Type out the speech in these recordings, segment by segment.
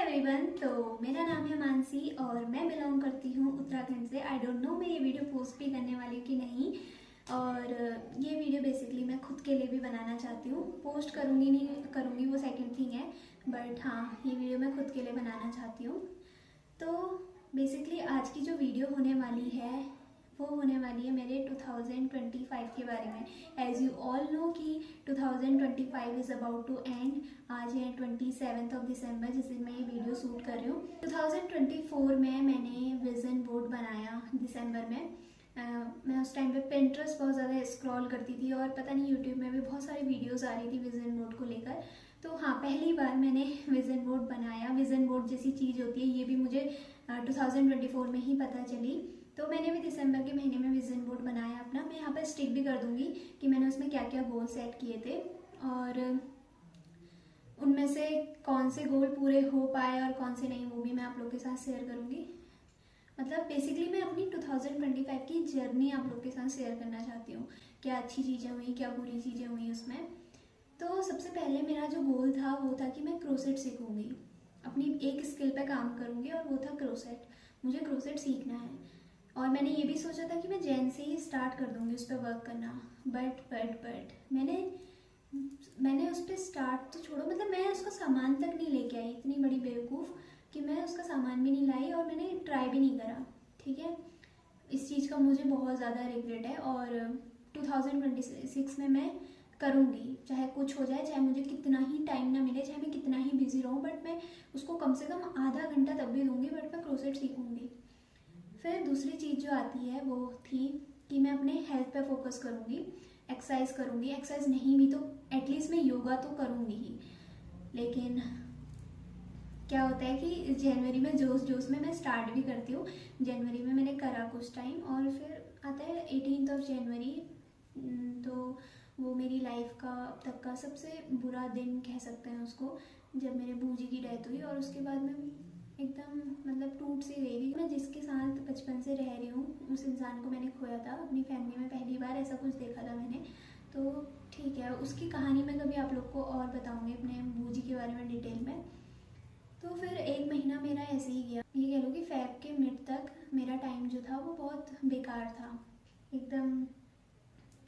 Everyone, तो मेरा नाम है मानसी और मैं बिलोंग करती हूँ उत्तराखंड से। आई डोंट नो मैं ये वीडियो पोस्ट भी करने वाली हूँ कि नहीं। और ये वीडियो बेसिकली मैं खुद के लिए भी बनाना चाहती हूँ। पोस्ट करूँगी नहीं करूँगी वो सेकंड थिंग है, बट हाँ, ये वीडियो मैं खुद के लिए बनाना चाहती हूँ। तो बेसिकली आज की जो वीडियो होने वाली है वो होने वाली है मेरे 2025 के बारे में। एज यू ऑल नो कि 2025 इज़ अबाउट टू एंड। आज है 27 दिसंबर जिस दिन मैं ये वीडियो शूट कर रही हूँ। 2024 में मैंने विजन बोर्ड बनाया दिसंबर में। मैं उस टाइम पे पिंटरेस्ट बहुत ज़्यादा स्क्रॉल करती थी और पता नहीं यूट्यूब में भी बहुत सारी वीडियोस आ रही थी विजन बोर्ड को लेकर। तो हाँ, पहली बार मैंने विजन बोर्ड बनाया। विजन बोर्ड जैसी चीज़ होती है ये भी मुझे 2024 में ही पता चली। तो मैंने भी दिसंबर के महीने में विजन बोर्ड बनाया अपना। मैं यहाँ पर स्टिक भी कर दूँगी कि मैंने उसमें क्या क्या गोल सेट किए थे और उनमें से कौन से गोल पूरे हो पाए और कौन से नहीं, वो भी मैं आप लोग के साथ शेयर करूँगी। मतलब बेसिकली मैं अपनी 2025 की जर्नी आप लोग के साथ शेयर करना चाहती हूँ। क्या अच्छी चीज़ें हुई, क्या बुरी चीज़ें हुई उसमें। तो सबसे पहले मेरा जो गोल था वो था कि मैं क्रोसेट सीखूँगी, अपनी एक स्किल पे काम करूँगी और वो था क्रोसेट। मुझे क्रोसेट सीखना है और मैंने ये भी सोचा था कि मैं जैन से ही स्टार्ट कर दूँगी उस पर वर्क करना। बट मैंने उस पर स्टार्ट तो छोड़ो, मतलब मैं उसका सामान तक नहीं लेके आई। इतनी बड़ी बेवकूफ़ कि मैं उसका सामान भी नहीं लाई और मैंने ट्राई भी नहीं करा। ठीक है, इस चीज़ का मुझे बहुत ज़्यादा रिग्रेट है और 2026 में मैं करूँगी, चाहे कुछ हो जाए, चाहे मुझे कितना ही टाइम ना मिले, चाहे मैं कितना ही बिजी रहूँ, बट मैं उसको कम से कम आधा घंटा तब भी दूँगी, बट मैं क्रोसेट सीखूँगी। फिर दूसरी चीज़ जो आती है वो थी कि मैं अपने हेल्थ पे फोकस करूँगी, एक्सरसाइज करूँगी। एक्सरसाइज नहीं भी तो एटलीस्ट मैं योगा तो करूँगी ही। लेकिन क्या होता है कि जनवरी में जोश में मैं स्टार्ट भी करती हूँ। जनवरी में मैंने करा कुछ टाइम और फिर आता है 18 जनवरी। तो वो मेरी लाइफ का अब तक का सबसे बुरा दिन कह सकते हैं उसको, जब मेरे बूजी की डेथ हुई। और उसके बाद मैं एकदम मतलब टूट सी गई थी। मैं जिसके साथ बचपन से रह रही हूँ उस इंसान को मैंने खोया था अपनी फैमिली में। पहली बार ऐसा कुछ देखा था मैंने। तो ठीक है, उसकी कहानी मैं कभी आप लोग को और बताऊँगी अपने बूजी के बारे में डिटेल में। तो फिर एक महीना मेरा ऐसे ही गया। ये कह लो कि फ़ेब के मिड तक मेरा टाइम जो था वो बहुत बेकार था। एकदम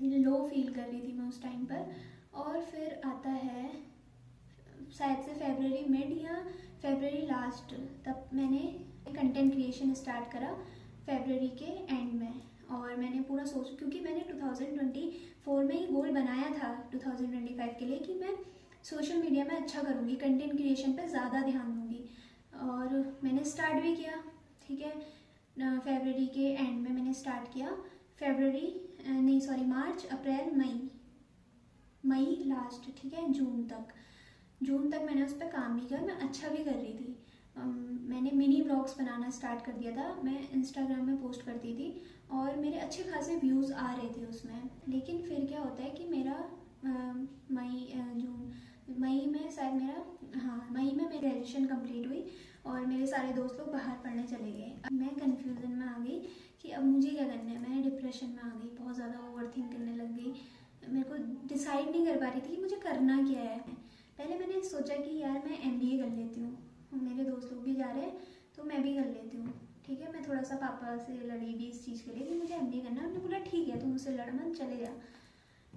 लो फील कर रही थी मैं उस टाइम पर। और फिर आता है शायद से फरवरी मिड या फरवरी लास्ट, तब मैंने कंटेंट क्रिएशन स्टार्ट करा फरवरी के एंड में। और मैंने पूरा सोच, क्योंकि मैंने 2024 में ही गोल बनाया था 2025 के लिए कि मैं सोशल मीडिया में अच्छा करूँगी, कंटेंट क्रिएशन पे ज़्यादा ध्यान दूँगी। और मैंने स्टार्ट भी किया। ठीक है, फरवरी के एंड में मैंने स्टार्ट किया। मार्च अप्रैल मई लास्ट, ठीक है, जून तक मैंने उस पर काम भी किया। मैं अच्छा भी कर रही थी। मैंने मिनी ब्लॉग्स बनाना स्टार्ट कर दिया था। मैं इंस्टाग्राम में पोस्ट करती थी और मेरे अच्छे खासे व्यूज़ आ रहे थे उसमें। लेकिन फिर क्या होता है कि मेरा मई में शायद मई में मेरी ग्रेजुएशन कंप्लीट हुई और मेरे सारे दोस्त लोग बाहर पढ़ने चले गए। अब मैं कन्फ्यूज़न में आ गई कि अब मुझे क्या करना है। मैंने डिप्रेशन में आ गई, बहुत ज़्यादा ओवरथिंक करने लग गई। मेरे को डिसाइड नहीं कर पा रही थी कि मुझे करना क्या है। पहले मैंने सोचा कि यार मैं MBA कर लेती हूँ, मेरे दोस्त लोग भी जा रहे हैं तो मैं भी कर लेती हूँ। ठीक है, मैं थोड़ा सा पापा से लड़ी भी इस चीज़ के लिए कि मुझे MBA करना है। उन्होंने बोला ठीक है, तुम मुझसे लड़ मत, चले जा।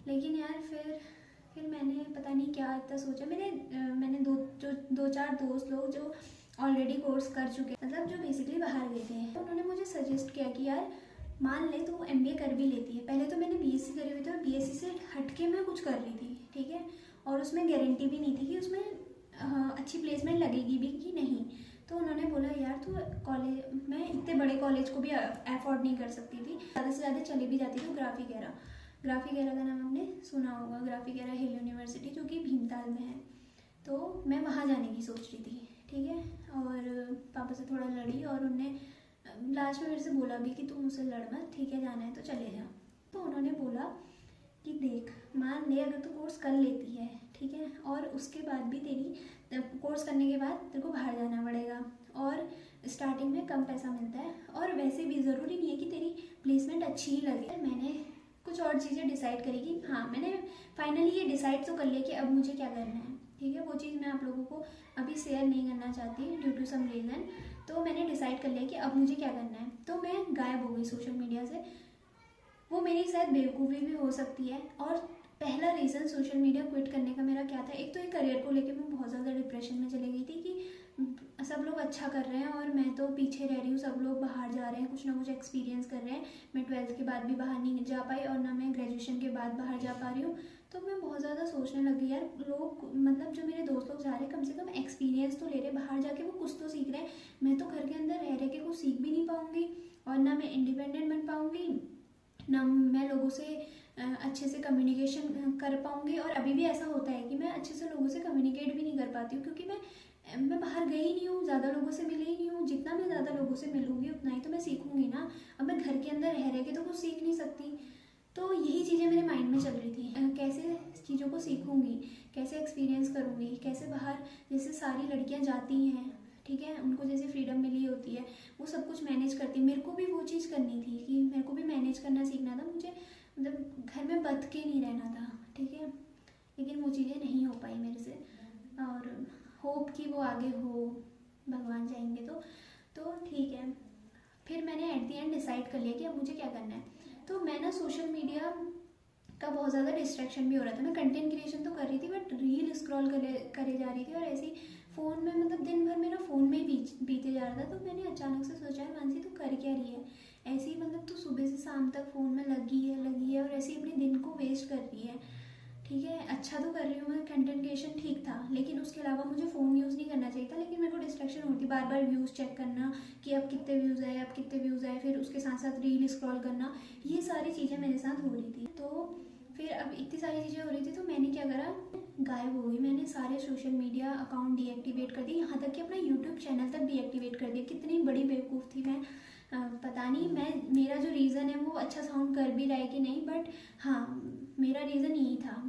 लेकिन यार फिर मैंने पता नहीं क्या इतना सोचा। मैंने दो चार दोस्त लोग जो ऑलरेडी कोर्स कर चुके, मतलब जो बेसिकली बाहर गए थे, तो उन्होंने मुझे सजेस्ट किया कि यार मान ले तू MBA कर भी लेती है। पहले तो मैंने BSc करी हुई थी और BSc से हटके मैं कुछ कर रही थी। ठीक है, और उसमें गारंटी भी नहीं थी कि उसमें अच्छी प्लेसमेंट लगेगी भी कि नहीं। तो उन्होंने बोला यार तू कॉलेज, मैं इतने बड़े कॉलेज को भी अफोर्ड नहीं कर सकती थी, ज़्यादा से ज़्यादा चली भी जाती थी ग्राफिक एरा का नाम आपने सुना होगा। ग्राफिक एरा हिल यूनिवर्सिटी जो कि भीमताल में है। तो मैं वहाँ जाने की सोच रही थी। ठीक है, और पापा से थोड़ा लड़ी और उनने लास्ट में मेरे से बोला भी कि तुम मुझसे लड़ मत, ठीक है, जाना है तो चले जा। तो उन्होंने बोला कि देख, मान ले अगर तू कोर्स कर लेती है, ठीक है, और उसके बाद भी कोर्स करने के बाद तेरे को बाहर जाना पड़ेगा और स्टार्टिंग में कम पैसा मिलता है और वैसे भी ज़रूरी नहीं है कि तेरी प्लेसमेंट अच्छी ही लगे। मैंने कुछ और चीज़ें डिसाइड करी कि हाँ, मैंने फाइनली ये डिसाइड तो कर लिया कि अब मुझे क्या करना है। ठीक है। वो चीज़ मैं आप लोगों को अभी शेयर नहीं करना चाहती ड्यू टू सम रीज़न। तो मैंने डिसाइड कर लिया कि अब मुझे क्या करना है, तो मैं गायब हो गई सोशल मीडिया से। वो मेरी शायद बेवकूफ़ी भी हो सकती है। और पहला रीज़न सोशल मीडिया क्विट करने का मेरा क्या था, एक तो ये करियर को लेके मैं बहुत ज़्यादा डिप्रेशन में चली गई थी कि सब लोग अच्छा कर रहे हैं और मैं तो पीछे रह रही हूँ, सब लोग बाहर जा रहे हैं, कुछ ना कुछ एक्सपीरियंस कर रहे हैं। मैं 12th के बाद भी बाहर नहीं जा पाई और ना मैं ग्रेजुएशन के बाद बाहर जा पा रही हूँ। तो मैं बहुत ज़्यादा सोचने लगी यार, लोग मतलब जो मेरे दोस्त लोग जा रहे हैं कम से कम एक्सपीरियंस तो ले रहे, बाहर जाके वो कुछ तो सीख रहे हैं। मैं तो घर के अंदर रह के कुछ सीख भी नहीं पाऊँगी और ना मैं इंडिपेंडेंट बन पाऊँगी, ना मैं लोगों से अच्छे से कम्युनिकेशन कर पाऊँगी। और अभी भी ऐसा होता है कि मैं अच्छे से लोगों से कम्युनिकेट भी नहीं कर पाती हूँ, क्योंकि मैं बाहर गई ही नहीं हूँ, ज़्यादा लोगों से मिली ही नहीं हूँ। जितना मैं ज़्यादा लोगों से मिलूँगी उतना ही तो मैं सीखूँगी ना। अब मैं घर के अंदर रह के तो कुछ सीख नहीं सकती। तो यही चीज़ें मेरे माइंड में चल रही थी, कैसे चीज़ों को सीखूँगी, कैसे एक्सपीरियंस करूँगी, कैसे बाहर जैसे सारी लड़कियाँ जाती हैं, ठीक है, उनको जैसे फ्रीडम मिली होती है, वो सब कुछ मैनेज करती। मेरे को भी वो चीज़ करनी थी कि मेरे को भी मैनेज करना सीखना था। मुझे मतलब घर में बंध के नहीं रहना था, ठीक है। लेकिन वो चीज़ें नहीं हो पाई मेरे से, और होप कि वो आगे हो, भगवान चाहेंगे तो ठीक है। फिर मैंने एट दी एंड डिसाइड कर लिया कि अब मुझे क्या करना है। तो मैं ना सोशल मीडिया का बहुत ज़्यादा डिस्ट्रैक्शन भी हो रहा था। मैं कंटेंट क्रिएशन तो कर रही थी बट रील स्क्रॉल करे जा रही थी और ऐसे ही फ़ोन में, मतलब दिन भर मेरा फ़ोन में ही बीते जा रहा था। तो मैंने अचानक से सोचा है मानसी तू कर क्या रही है ऐसे ही, मतलब तू सुबह से शाम तक फ़ोन में लगी है और ऐसे ही अपने दिन को वेस्ट कर रही है, ठीक है। अच्छा तो कर रही हूँ मैं, कंटेंट क्रिएशन ठीक था, लेकिन उसके अलावा मुझे फ़ोन यूज़ नहीं करना चाहिए था। लेकिन मेरे को डिस्ट्रैक्शन होती, बार बार व्यूज़ चेक करना कि अब कितने व्यूज़ आए, अब कितने व्यूज़ आए, फिर उसके साथ साथ रील स्क्रॉल करना, ये सारी चीज़ें मेरे साथ हो रही थी। तो फिर अब इतनी सारी चीज़ें हो रही थी तो मैंने क्या करा, गायब हो गई। मैंने सारे सोशल मीडिया अकाउंट डीएक्टिवेट कर दिए, यहाँ तक कि अपना यूट्यूब चैनल तक डीएक्टिवेट कर दिया। कितनी बड़ी बेवकूफ़ थी मैं, पता नहीं मेरा जो रीज़न है वो अच्छा साउंड कर भी रहा है कि नहीं, बट हाँ मेरा रीज़न यही था।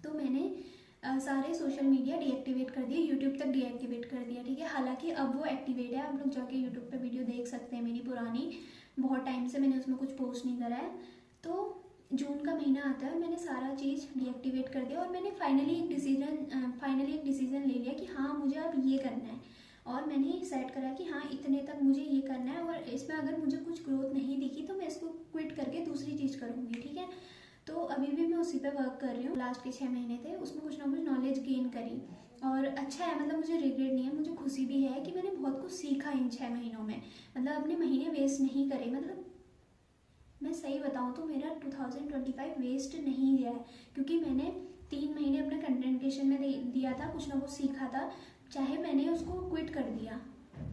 तो मैंने सारे सोशल मीडिया डीएक्टिवेट कर दिए, यूट्यूब तक डीएक्टिवेट कर दिया, ठीक है। हालांकि अब वो एक्टिवेट है, आप लोग जाके यूट्यूब पे वीडियो देख सकते हैं मेरी पुरानी, बहुत टाइम से मैंने उसमें कुछ पोस्ट नहीं करा है। तो जून का महीना आता है और मैंने सारा चीज़ डीएक्टिवेट कर दिया और मैंने फाइनली एक डिसीजन ले लिया कि हाँ मुझे अब ये करना है। और मैंने सेट करा कि हाँ इतने तक मुझे ये करना है और इसमें अगर मुझे कुछ ग्रोथ नहीं दिखी तो मैं इसको क्विट करके दूसरी चीज़ करूँगी, ठीक है। तो अभी भी मैं उसी पे वर्क कर रही हूँ। लास्ट के 6 महीने थे, उसमें कुछ ना कुछ नॉलेज गेन करी और अच्छा है, मतलब मुझे रिग्रेट नहीं है, मुझे खुशी भी है कि मैंने बहुत कुछ सीखा इन 6 महीनों में। मतलब अपने महीने वेस्ट नहीं करे, मतलब मैं सही बताऊँ तो मेरा 2025 वेस्ट नहीं गया है, क्योंकि मैंने 3 महीने अपने कंटेंट क्रिएशन में दिया था, कुछ ना कुछ सीखा था, चाहे मैंने उसको क्विट कर दिया,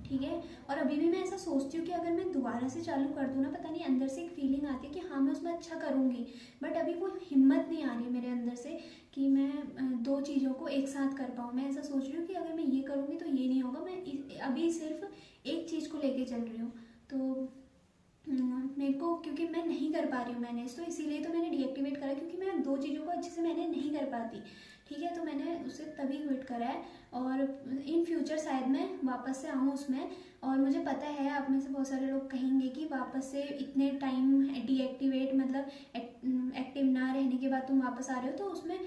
ठीक है। और अभी भी मैं ऐसा सोचती हूँ कि अगर मैं दोबारा से चालू कर दूँ ना, पता नहीं अंदर से एक फीलिंग आती है कि हाँ मैं उसमें अच्छा करूँगी, बट अभी वो हिम्मत नहीं आ रही मेरे अंदर से कि मैं दो चीज़ों को एक साथ कर पाऊँ। मैं ऐसा सोच रही हूँ कि अगर मैं ये करूँगी तो ये नहीं होगा, मैं अभी सिर्फ एक चीज़ को लेके चल रही हूँ। तो मेरे को, क्योंकि मैं नहीं कर पा रही हूँ मैनेज, तो इसीलिए तो मैंने डीएक्टिवेट करा, क्योंकि मैं दो चीज़ों को अच्छे से मैनेज नहीं कर पाती, ठीक है। तो मैंने उसे तभी क्विट करा है और इन फ्यूचर शायद मैं वापस से आऊँ उसमें। और मुझे पता है आप में से बहुत सारे लोग कहेंगे कि वापस से इतने टाइम डीएक्टिवेट, मतलब एक्टिव ना रहने के बाद तुम वापस आ रहे हो, तो उसमें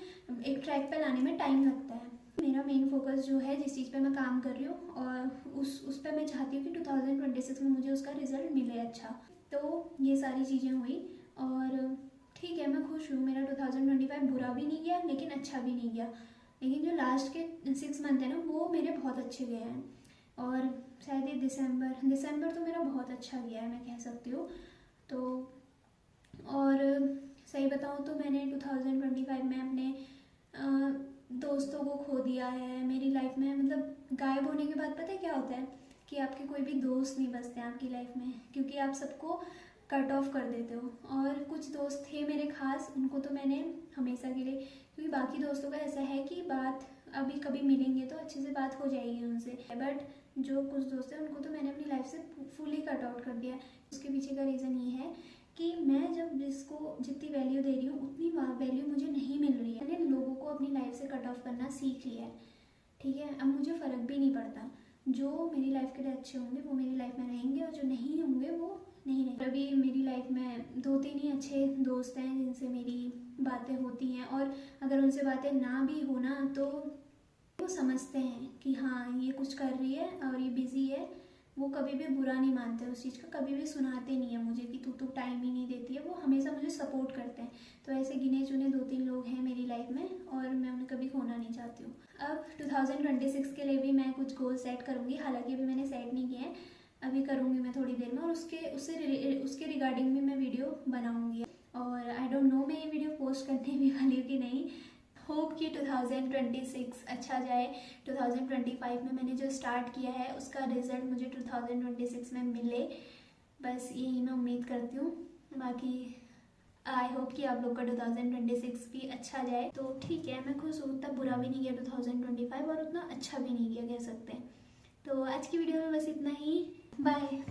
एक ट्रैक पे लाने में टाइम लगता है। मेरा मेन फोकस जो है, जिस चीज़ पे मैं काम कर रही हूँ और उस पर मैं चाहती हूँ कि 2026 में मुझे उसका रिजल्ट मिले अच्छा। तो ये सारी चीज़ें हुई और ठीक है, मैं खुश हूँ। मेरा 2025 बुरा भी नहीं गया लेकिन अच्छा भी नहीं गया, लेकिन जो लास्ट के 6 मंथ है ना वो मेरे बहुत अच्छे गए हैं। और शायद ये दिसंबर तो मेरा बहुत अच्छा गया है, मैं कह सकती हूँ। तो और सही बताऊँ तो मैंने 2025 में अपने दोस्तों को खो दिया है मेरी लाइफ में। मतलब गायब होने के बाद पता है क्या होता है कि आपके कोई भी दोस्त नहीं बचते हैं आपकी लाइफ में, क्योंकि आप सबको कट ऑफ कर देते हो। और कुछ दोस्त थे मेरे खास, उनको तो मैंने हमेशा के लिए, क्योंकि बाकी दोस्तों का ऐसा है कि बात अभी कभी मिलेंगे तो अच्छे से बात हो जाएगी उनसे, बट जो कुछ दोस्त हैं उनको तो मैंने अपनी लाइफ से फुली कट आउट कर दिया। उसके पीछे का रीज़न ये है कि मैं जब जिसको जितनी वैल्यू दे रही हूँ उतनी वैल्यू मुझे नहीं मिल रही है। मैंने लोगों को अपनी लाइफ से कट ऑफ करना सीख लिया है, ठीक है। अब मुझे फ़र्क भी नहीं पड़ता, जो मेरी लाइफ के लिए अच्छे होंगे वो मेरी लाइफ में रहेंगे और जो नहीं होंगे वो नहीं रहेंगे। अभी मेरी लाइफ में 2-3 ही अच्छे दोस्त हैं जिनसे मेरी बातें होती हैं, और अगर उनसे बातें ना भी हो ना तो वो समझते हैं कि हाँ ये कुछ कर रही है और ये बिजी है, वो कभी भी बुरा नहीं मानते उस चीज़ का, कभी भी सुनाते नहीं है मुझे कि तू तो टाइम ही नहीं देती है। वो हमेशा मुझे सपोर्ट करते हैं। तो ऐसे गिने चुने 2-3 लोग हैं मेरी लाइफ में और मैं उन्हें कभी खोना नहीं चाहती हूँ। अब 2026 के लिए भी मैं कुछ गोल सेट करूँगी, हालांकि अभी मैंने सेट नहीं किए हैं, अभी करूँगी मैं थोड़ी देर में, और उसके रिगार्डिंग भी मैं वीडियो बनाऊँगी। और आई डोंट नो मैं ये वीडियो पोस्ट करने भी वाली हूँ कि नहीं। होप कि 2026 अच्छा जाए। 2025 में मैंने जो स्टार्ट किया है उसका रिजल्ट मुझे 2026 में मिले, बस यही मैं उम्मीद करती हूँ। बाकी आई होप कि आप लोग का 2026 भी अच्छा जाए। तो ठीक है, मैं खुश हूँ, उतना बुरा भी नहीं गया 2025 और उतना अच्छा भी नहीं गया कह सकते हैं। तो आज की वीडियो में बस इतना ही, बाय।